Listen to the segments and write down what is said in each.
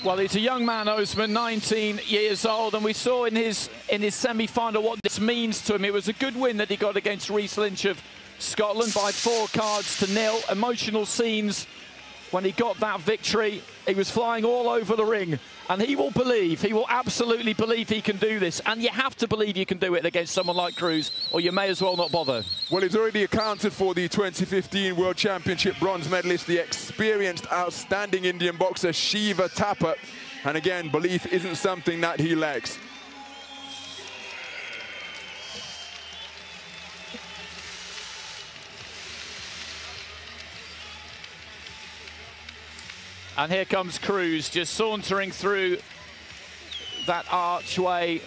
Well, he's a young man, Oezmen, 19 years old, and we saw in his semi-final what this means to him. It was a good win that he got against Rhys Lynch of Scotland by 4-0. Emotional scenes when he got that victory. He was flying all over the ring, and he will absolutely believe he can do this. And you have to believe you can do it against someone like Cruz, or you may as well not bother. Well, he's already accounted for the 2015 World Championship bronze medalist, the experienced, outstanding Indian boxer Shiva Thapa. And again, belief isn't something that he lacks. And here comes Cruz, just sauntering through that archway,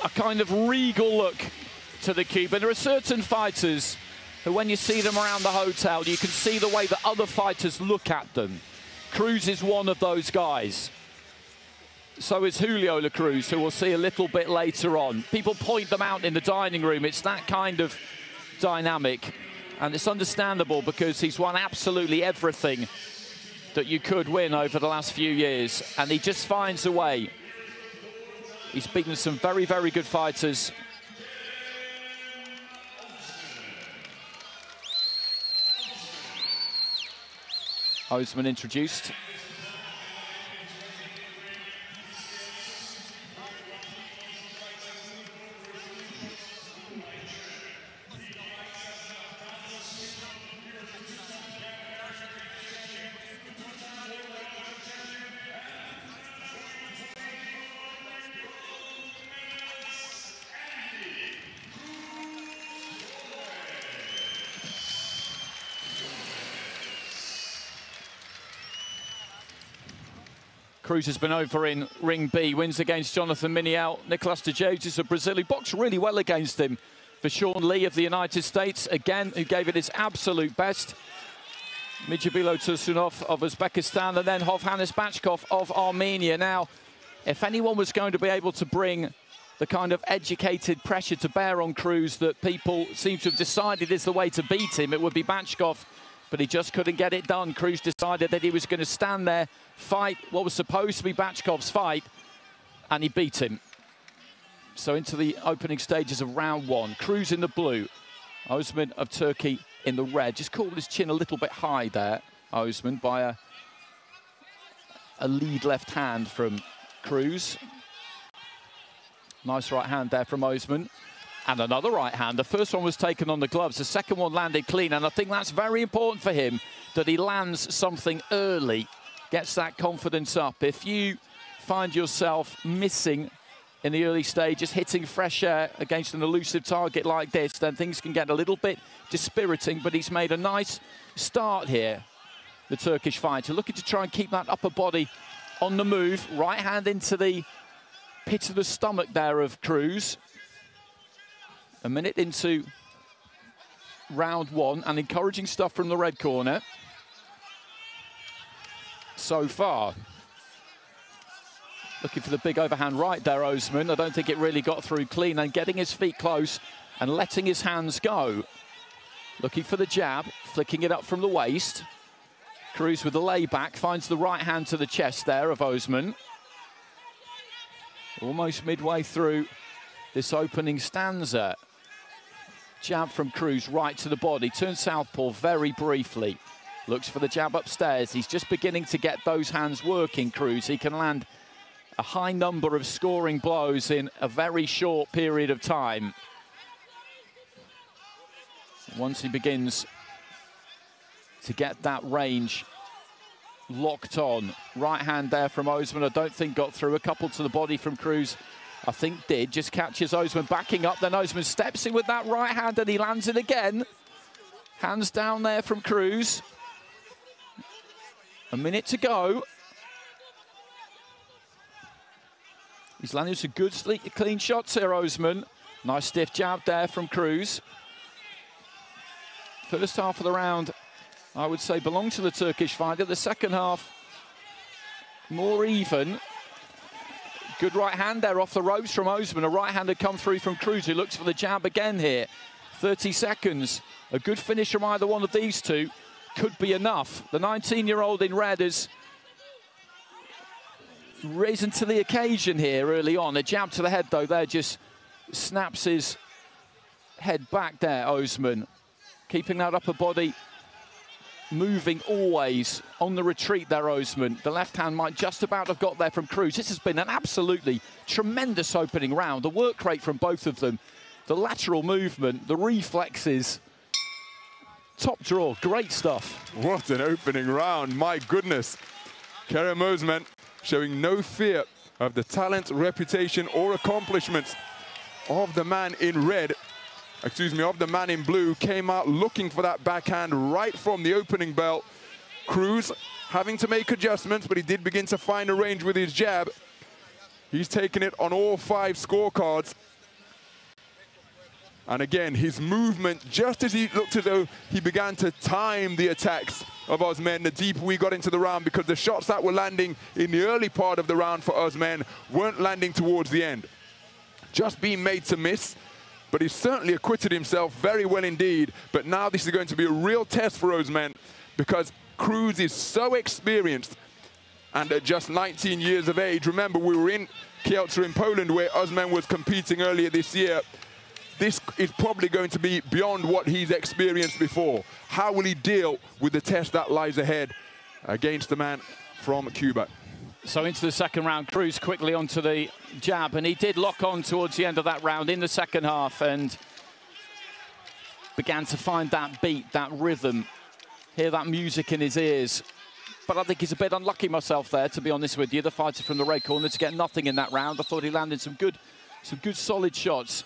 a kind of regal look to the Cuban. There are certain fighters who, when you see them around the hotel, you can see the way that other fighters look at them. Cruz is one of those guys. So is Julio La Cruz, who we'll see a little bit later on. People point them out in the dining room. It's that kind of dynamic. And it's understandable because he's won absolutely everything that you could win over the last few years, and he just finds a way. He's beaten some very, very good fighters. Oezmen introduced. Cruz has been over in Ring B, wins against Jonathan Miniel. Nicolas de Jesus of Brazil, who boxed really well against him. For Sean Lee of the United States, again, who gave it his absolute best. Mijabilo Tursunov of Uzbekistan, and then Hovhannes Bachkov of Armenia. Now, if anyone was going to be able to bring the kind of educated pressure to bear on Cruz that people seem to have decided is the way to beat him, it would be Bachkov. But he just couldn't get it done. Cruz decided that he was going to stand there, fight what was supposed to be Bachkov's fight, and he beat him. So into the opening stages of round one. Cruz in the blue, Oezmen of Turkey in the red. Just caught his chin a little bit high there, Oezmen, by a lead left hand from Cruz. Nice right hand there from Oezmen. And another right hand. The first one was taken on the gloves. The second one landed clean. And I think that's very important for him, that he lands something early, gets that confidence up. If you find yourself missing in the early stages, hitting fresh air against an elusive target like this, then things can get a little bit dispiriting. But he's made a nice start here, the Turkish fighter, looking to try and keep that upper body on the move. Right hand into the pit of the stomach there of Cruz. A minute into round one, and encouraging stuff from the red corner so far. Looking for the big overhand right there, Oezmen. I don't think it really got through clean, and getting his feet close and letting his hands go. Looking for the jab, flicking it up from the waist. Cruz with the layback, finds the right hand to the chest there of Oezmen. Almost midway through this opening stanza. Jab from Cruz right to the body, turns southpaw very briefly. Looks for the jab upstairs. He's just beginning to get those hands working, Cruz. He can land a high number of scoring blows in a very short period of time. Once he begins to get that range locked on. Right hand there from Oezmen, I don't think got through. A couple to the body from Cruz, I think did. Just catches Oezmen backing up, then Oezmen steps in with that right hand and he lands it again. Hands down there from Cruz. A minute to go. He's landing some good, sleek, clean shots here, Oezmen. Nice stiff jab there from Cruz. First half of the round, I would say, belonged to the Turkish fighter. The second half, more even. Good right hand there off the ropes from Oezmen. A right hand had come through from Cruz, who looks for the jab again here. 30 seconds. A good finish from either one of these two could be enough. The 19-year-old in red has risen to the occasion here early on. A jab to the head, though, there just snaps his head back there, Oezmen. Keeping that upper body moving always on the retreat there, Oezmen. The left hand might just about have got there from Cruz. This has been an absolutely tremendous opening round. The work rate from both of them, the lateral movement, the reflexes. Top draw, great stuff. What an opening round, my goodness. Kerem Oezmen showing no fear of the talent, reputation or accomplishments of the man in red. Excuse me, of the man in blue. Came out looking for that backhand right from the opening bell. Cruz having to make adjustments, but he did begin to find a range with his jab. He's taken it on all 5 scorecards. And again, his movement, just as he looked as though he began to time the attacks of Oezmen, the deeper we got into the round, because the shots that were landing in the early part of the round for Oezmen weren't landing towards the end. Just being made to miss, but he certainly acquitted himself very well indeed. But now this is going to be a real test for Oezmen, because Cruz is so experienced, and at just 19 years of age. Remember, we were in Kielce in Poland where Oezmen was competing earlier this year. This is probably going to be beyond what he's experienced before. How will he deal with the test that lies ahead against the man from Cuba? So into the second round, Cruz quickly onto the jab, and he did lock on towards the end of that round in the second half and began to find that beat, that rhythm, hear that music in his ears. But I think he's a bit unlucky myself there, to be honest with you, the fighter from the red corner, to get nothing in that round. I thought he landed some good solid shots.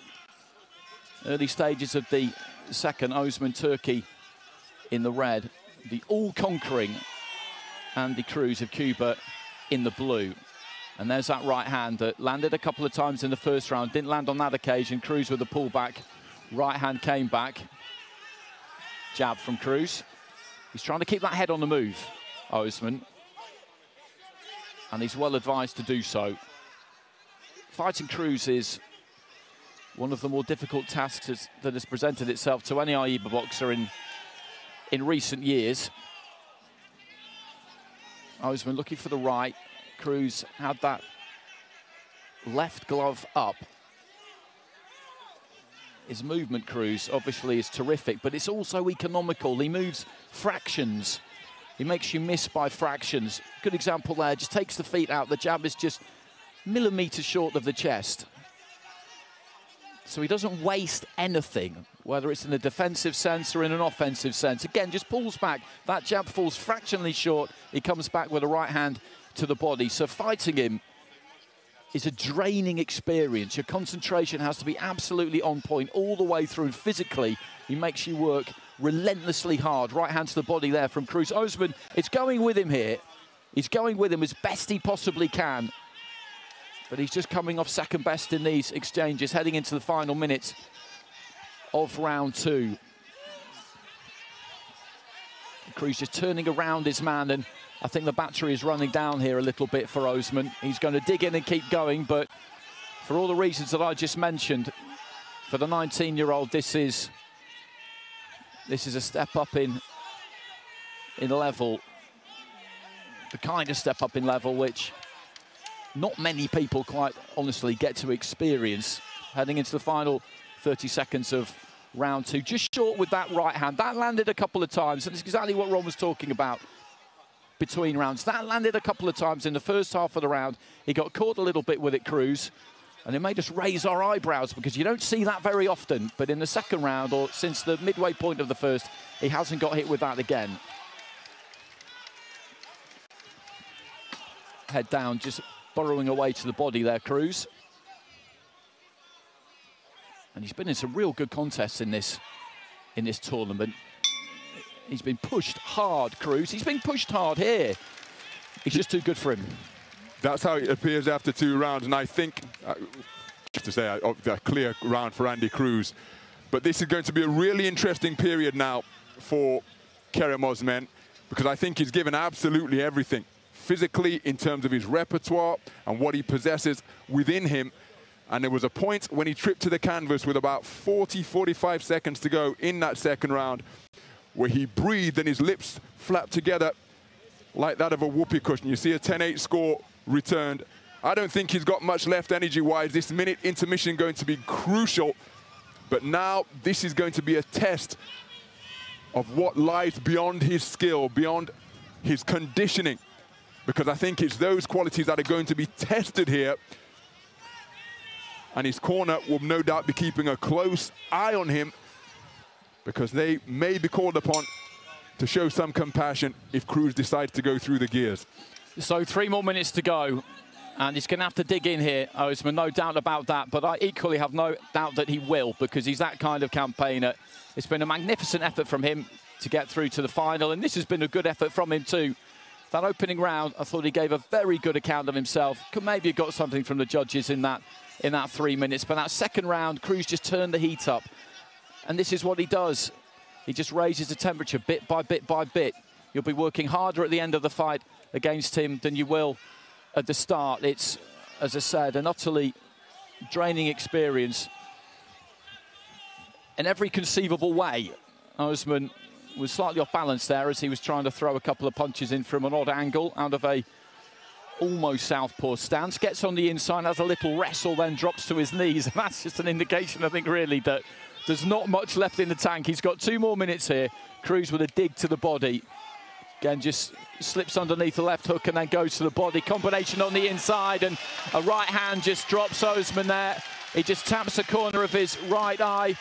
Early stages of the second, Oezmen Turkey in the red, the all-conquering Andy Cruz of Cuba in the blue. And there's that right hand that landed a couple of times in the first round, didn't land on that occasion. Cruz with a pullback, right hand came back. Jab from Cruz. He's trying to keep that head on the move, Oezmen. And he's well advised to do so. Fighting Cruz is one of the more difficult tasks that has presented itself to any AIBA boxer in recent years. Oezmen looking for the right. Cruz had that left glove up. His movement, Cruz, obviously is terrific, but it's also economical. He moves fractions. He makes you miss by fractions. Good example there, just takes the feet out. The jab is just millimeters short of the chest. So he doesn't waste anything, whether it's in a defensive sense or in an offensive sense. Again, just pulls back. That jab falls fractionally short. He comes back with a right hand to the body. So fighting him is a draining experience. Your concentration has to be absolutely on point all the way through. Physically, he makes you work relentlessly hard. Right hand to the body there from Cruz. Oezmen, it's going with him here. He's going with him as best he possibly can. But he's just coming off second best in these exchanges, heading into the final minutes of round 2. Cruz just turning around his man, and I think the battery is running down here a little bit for Oezmen. He's going to dig in and keep going, but for all the reasons that I just mentioned, for the 19-year-old, this is a step up in level, the kind of step up in level which not many people quite honestly get to experience. Heading into the final 30 seconds of round 2. Just short with that right hand. That landed a couple of times, and it's exactly what Ron was talking about between rounds. That landed a couple of times in the first half of the round. He got caught a little bit with it, Cruz, and it made us raise our eyebrows because you don't see that very often. But in the second round, or since the midway point of the first, he hasn't got hit with that again. Head down, just burrowing away to the body there, Cruz. And he's been in some real good contests in this tournament. He's been pushed hard, Cruz. He's been pushed hard here. He's just too good for him. That's how it appears after 2 rounds, and I think, to say, a clear round for Andy Cruz. But this is going to be a really interesting period now for Kerem Oezmen, because I think he's given absolutely everything. Physically, in terms of his repertoire and what he possesses within him. And there was a point when he tripped to the canvas with about 45 seconds to go in that second round, where he breathed and his lips flapped together like that of a whoopee cushion. You see a 10-8 score returned. I don't think he's got much left energy-wise. This minute intermission going to be crucial. But now this is going to be a test of what lies beyond his skill, beyond his conditioning. Because I think it's those qualities that are going to be tested here. And his corner will no doubt be keeping a close eye on him, because they may be called upon to show some compassion if Cruz decides to go through the gears. So 3 more minutes to go, and he's going to have to dig in here, Oezmen, no doubt about that. But I equally have no doubt that he will, because he's that kind of campaigner. It's been a magnificent effort from him to get through to the final, and this has been a good effort from him too. That opening round, I thought he gave a very good account of himself. Could maybe have got something from the judges in that 3 minutes. But that second round, Cruz just turned the heat up. And this is what he does. He just raises the temperature bit by bit by bit. You'll be working harder at the end of the fight against him than you will at the start. It's, as I said, an utterly draining experience in every conceivable way. Oezmen was slightly off balance there as he was trying to throw a couple of punches in from an odd angle out of a almost southpaw stance. Gets on the inside, has a little wrestle, then drops to his knees. And that's just an indication, I think, really, that there's not much left in the tank. He's got 2 more minutes here. Cruz with a dig to the body. Again, just slips underneath the left hook and then goes to the body. Combination on the inside, and a right hand just drops Oezmen there. He just taps the corner of his right eye,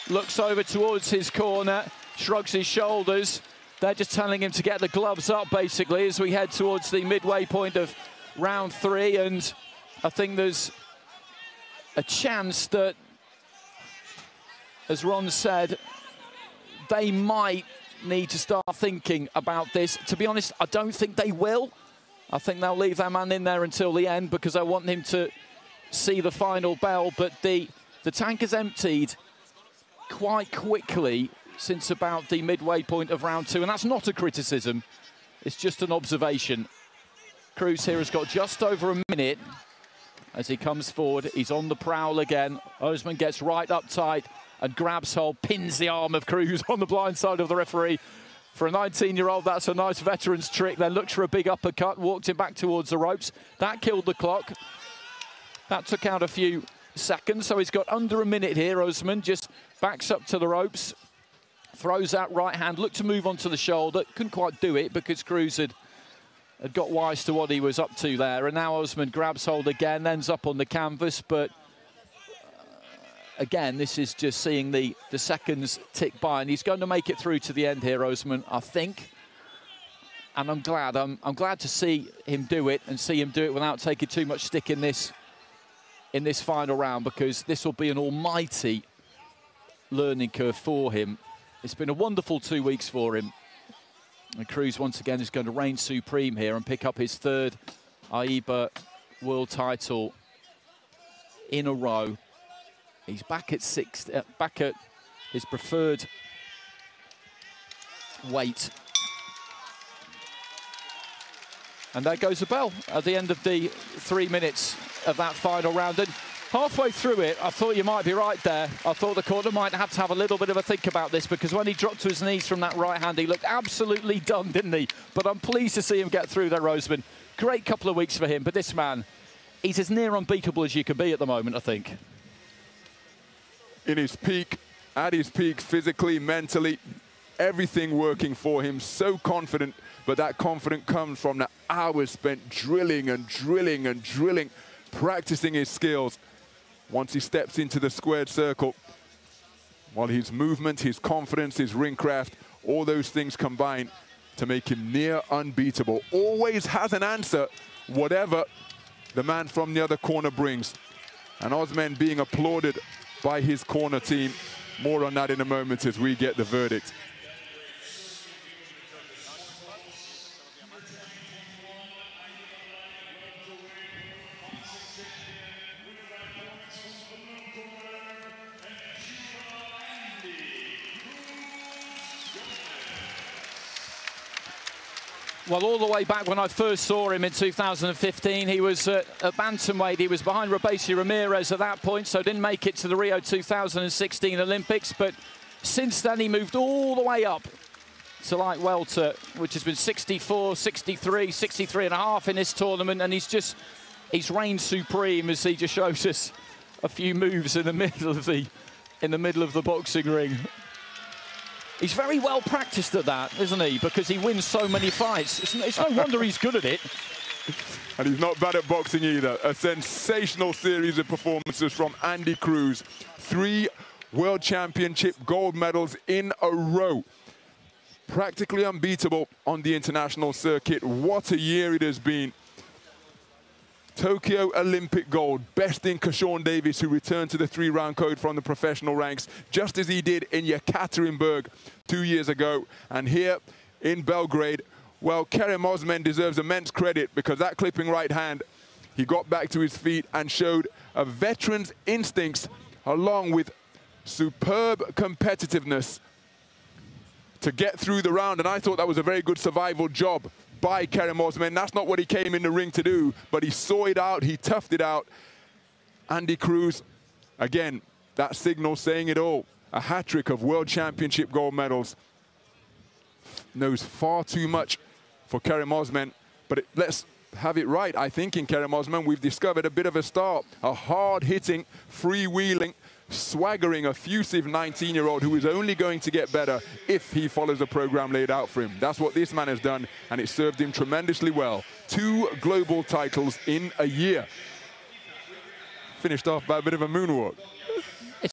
looks over towards his corner, shrugs his shoulders. They're just telling him to get the gloves up, basically, as we head towards the midway point of round 3. And I think there's a chance that, as Ron said, they might need to start thinking about this. To be honest, I don't think they will. I think they'll leave their man in there until the end, because I want him to see the final bell. But the tank is emptied quite quickly since about the midway point of round 2, and that's not a criticism, it's just an observation. Cruz here has got just over a minute as he comes forward. He's on the prowl again. Oezmen gets right up tight and grabs hold, pins the arm of Cruz on the blind side of the referee. For a 19-year-old, that's a nice veteran's trick. Then looks for a big uppercut, walked him back towards the ropes. That killed the clock. That took out a few seconds, so he's got under a minute here. Oezmen just backs up to the ropes, throws that right hand, looked to move onto the shoulder, couldn't quite do it because Cruz had got wise to what he was up to there. And now Oezmen grabs hold again, ends up on the canvas, but again, this is just seeing the seconds tick by, and he's going to make it through to the end here, Oezmen, I think. And I'm glad. I'm glad to see him do it, and see him do it without taking too much stick in this final round, because this will be an almighty learning curve for him. It's been a wonderful 2 weeks for him. And Cruz, once again, is going to reign supreme here and pick up his 3rd AIBA world title in a row. He's back at back at his preferred weight. And there goes the bell at the end of the 3 minutes of that final round. And halfway through it, I thought you might be right there. I thought the corner might have to have a little bit of a think about this, because when he dropped to his knees from that right hand, he looked absolutely done, didn't he? But I'm pleased to see him get through there, Oezmen. Great couple of weeks for him, but this man, he's as near unbeatable as you can be at the moment, I think. In his peak, at his peak, physically, mentally, everything working for him, so confident, but that confidence comes from the hours spent drilling and drilling and drilling, practicing his skills. Once he steps into the squared circle, while his movement, his confidence, his ring craft, all those things combine to make him near unbeatable. Always has an answer, whatever the man from the other corner brings. And Oezmen being applauded by his corner team. More on that in a moment as we get the verdict. Well, all the way back when I first saw him in 2015, he was at bantamweight. He was behind Robesi Ramirez at that point, so didn't make it to the Rio 2016 Olympics. But since then, he moved all the way up to light welter, which has been 64, 63, 63 and a half in this tournament, and he's reigned supreme as he just shows us a few moves in the middle of the boxing ring. He's very well practiced at that, isn't he? Because he wins so many fights. It's no wonder he's good at it. And he's not bad at boxing either. A sensational series of performances from Andy Cruz. 3 World Championship gold medals in a row. Practically unbeatable on the international circuit. What a year it has been. Tokyo Olympic gold, besting Kershawn Davis, who returned to the 3-round code from the professional ranks, just as he did in Yekaterinburg 2 years ago. And here in Belgrade, well, Kerem Oezmen deserves immense credit, because that clipping right hand, he got back to his feet and showed a veteran's instincts along with superb competitiveness to get through the round. And I thought that was a very good survival job by Kerem Oezmen. That's not what he came in the ring to do, but he saw it out, he toughed it out. Andy Cruz, again, that signal saying it all. A hat-trick of World Championship gold medals. Knows far too much for Kerem Oezmen, but let's have it right. I think in Kerem Oezmen we've discovered a bit of a star, a hard-hitting, freewheeling, swaggering, effusive 19-year-old who is only going to get better if he follows the program laid out for him. That's what this man has done, and it served him tremendously well. 2 global titles in a year. Finished off by a bit of a moonwalk.